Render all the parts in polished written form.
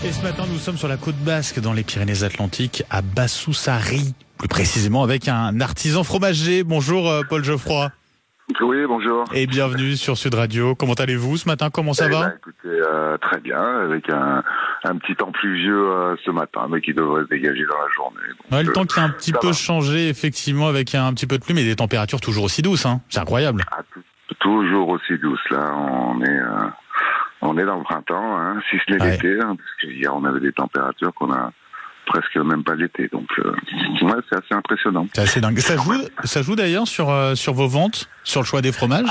Et ce matin, nous sommes sur la côte basque, dans les Pyrénées-Atlantiques, à Bassoussari, plus précisément avec un artisan fromager. Bonjour Paul Geoffroy. Oui, bonjour. Et bienvenue sur Sud Radio. Comment allez-vous ce matin? Comment ça va? Écoutez, très bien, avec un petit temps pluvieux ce matin, mais qui devrait se dégager dans la journée. Donc, le temps qui a un petit peu changé, effectivement, avec un petit peu de pluie, mais des températures toujours aussi douces. C'est incroyable. Toujours aussi douces, là. On est dans le printemps, si ce n'est l'été, parce qu'hier on avait des températures qu'on a presque même pas l'été, donc c'est assez impressionnant. C'est assez dingue. Ça joue d'ailleurs sur vos ventes, sur le choix des fromages?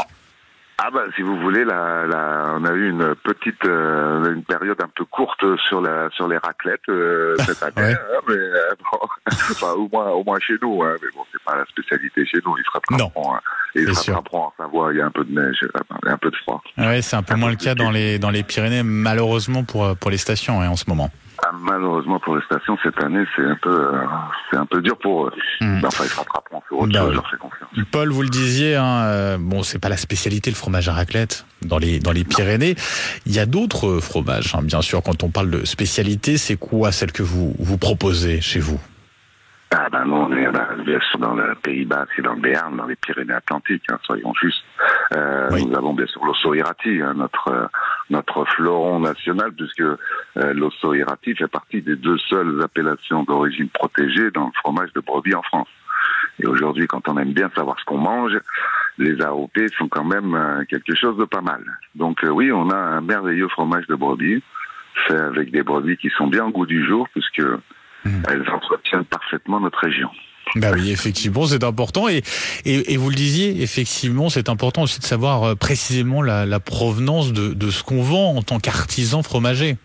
Si vous voulez, on a eu une petite une période un peu courte sur les raclettes cette année, au moins chez nous, mais bon, c'est pas la spécialité chez nous. Ils se rattraperont en Savoie, il y a un peu de neige, il y a un peu de froid. Ouais, c'est un peu moins le cas dans les Pyrénées, malheureusement pour les stations en ce moment. Malheureusement pour les stations, cette année, c'est un peu dur pour eux. Enfin, ils se rattraperont sur autre chose, je leur fais confiance. Paul, vous le disiez, c'est pas la spécialité, le fromage à raclette dans les Pyrénées. Il y a d'autres fromages, bien sûr. Quand on parle de spécialité, c'est quoi celle que vous proposez chez vous? Nous, on est bien sûr dans le Pays Basque et dans le Béarn, dans les Pyrénées-Atlantiques, soyons justes. Nous avons bien sûr l'osso irati, notre fleuron national, puisque l'osso irati fait partie des deux seules appellations d'origine protégée dans le fromage de brebis en France. Et aujourd'hui, quand on aime bien savoir ce qu'on mange, les AOP sont quand même quelque chose de pas mal. Donc oui, on a un merveilleux fromage de brebis, fait avec des brebis qui sont bien au goût du jour, puisque elles entretiennent parfaitement notre région. Oui, effectivement, c'est important. Et vous le disiez, effectivement, c'est important aussi de savoir précisément la provenance de ce qu'on vend en tant qu'artisan fromager.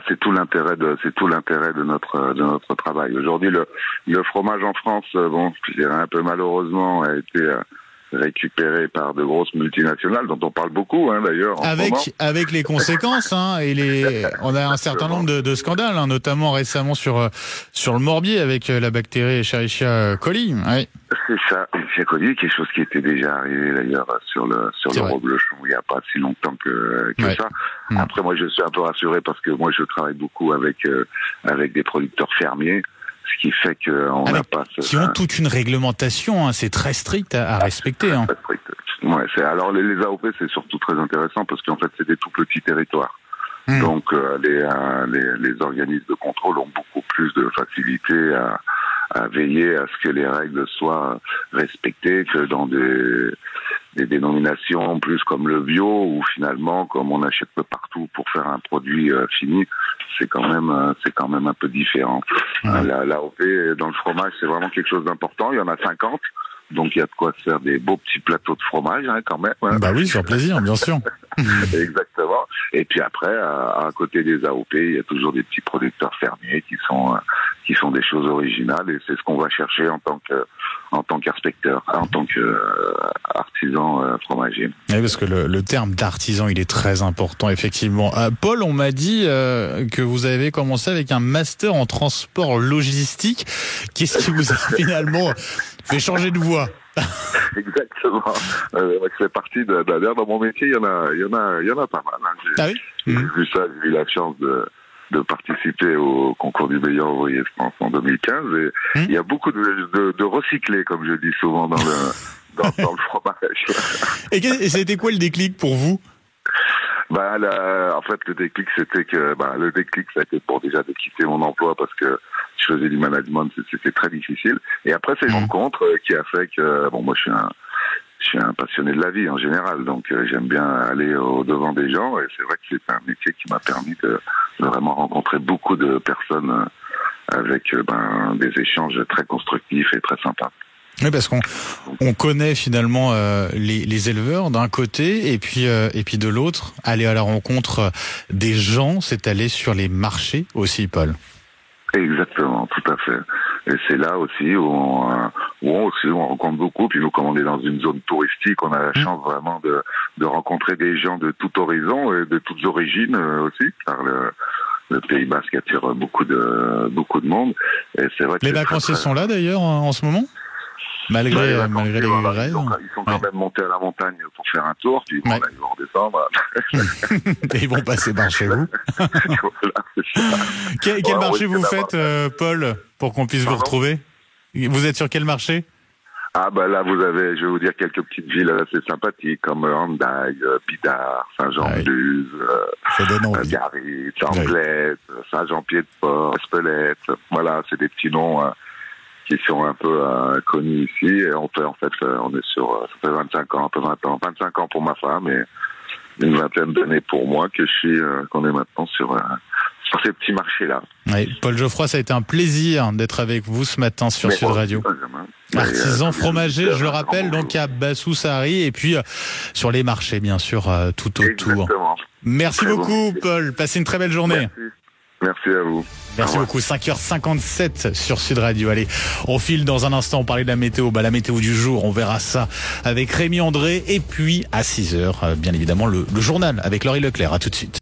C'est tout l'intérêt de notre travail. Aujourd'hui, le fromage en France, je dirais un peu malheureusement, a été récupéré par de grosses multinationales dont on parle beaucoup d'ailleurs. Avec les conséquences on a un certain nombre de scandales, notamment récemment sur le Morbier avec la bactérie Escherichia coli. C'est ça, Escherichia coli, quelque chose qui était déjà arrivé d'ailleurs sur le reblochon il n'y a pas si longtemps que ça. Après, moi je suis un peu rassuré parce que moi je travaille beaucoup avec des producteurs fermiers. Ce qui fait qu'on n'a pas... Qui ont toute une réglementation, c'est très strict à respecter. Très strict. Alors les AOP, c'est surtout très intéressant parce qu'en fait, c'est des tout petits territoires. Donc les organismes de contrôle ont beaucoup plus de facilité à veiller à ce que les règles soient respectées que dans des dénominations en plus comme le bio, où finalement, comme on achète peu partout pour faire un produit fini, c'est quand même un peu différent. L'AOP dans le fromage, c'est vraiment quelque chose d'important. Il y en a 50, donc il y a de quoi se faire des beaux petits plateaux de fromage quand même. Oui, sur plaisir, bien sûr. Exactement. Et puis après, à côté des AOP, il y a toujours des petits producteurs fermiers qui sont des choses originales, et c'est ce qu'on va chercher en tant qu'inspecteur, en tant qu'artisan fromager. Oui, parce que le terme d'artisan, il est très important, effectivement. Paul, on m'a dit que vous avez commencé avec un master en transport logistique. Qu'est-ce qui vous a finalement fait changer de voie? Exactement. C'est parti d'ailleurs dans mon métier, il y en a pas mal. J'ai vu ça, j'ai eu la chance de participer au concours du meilleur ouvrier de France en 2015, et il y a beaucoup de recyclés, comme je dis souvent dans le fromage. Et c'était quoi le déclic pour vous? En fait, le déclic, c'était que ça a été pour déjà de quitter mon emploi parce que je faisais du management, c'était très difficile. Et après, c'est une rencontre qui a fait que moi, je suis un passionné de la vie en général, donc j'aime bien aller au devant des gens, et c'est vrai que c'est un métier qui m'a permis de vraiment rencontrer beaucoup de personnes avec des échanges très constructifs et très sympas. Oui, parce qu'on connaît finalement les éleveurs d'un côté, et puis de l'autre, aller à la rencontre des gens, c'est aller sur les marchés aussi, Paul. Exactement, tout à fait. Et c'est là aussi où on rencontre beaucoup. Puis nous, comme on est dans une zone touristique, on a la chance vraiment de rencontrer des gens de tout horizon et de toutes origines aussi, car le Pays Basque attire beaucoup de monde. Et c'est vrai que les vacanciers sont là d'ailleurs en ce moment? Malgré les grèves. grèves. Ils sont quand même montés à la montagne pour faire un tour, puis bon, là, ils vont redescendre. Et ils vont passer par chez vous. Voilà, c'est ça. Quel marché vous faites, Paul, pour qu'on puisse vous retrouver? Vous êtes sur quel marché? Ah bah là, vous avez, je vais vous dire, quelques petites villes assez sympathiques, comme Hendaye, Bidart, Saint-Jean-de-Luz, Garit, Chamblette, Saint-Jean-Pied-de-Port, Espelette. Voilà, c'est des petits noms qui sont un peu connus ici. Et on est sur, ça fait 25 ans, un peu 20 ans, 25 ans pour ma femme et une vingtaine d'années pour moi qu'on est maintenant sur ces petits marchés-là. Oui, Paul Geoffroy, ça a été un plaisir d'être avec vous ce matin sur Sud Radio. Artisan fromager, je le rappelle, donc à Bassou-Sahari et puis sur les marchés, bien sûr, tout autour. Exactement. Merci beaucoup, Paul. Passez une très belle journée. Merci à vous. Merci beaucoup. 5h57 sur Sud Radio. Allez, on file dans un instant. On parlait de la météo. La météo du jour, on verra ça avec Rémi André. Et puis, à 6h, bien évidemment, le journal avec Laurie Leclerc. À tout de suite.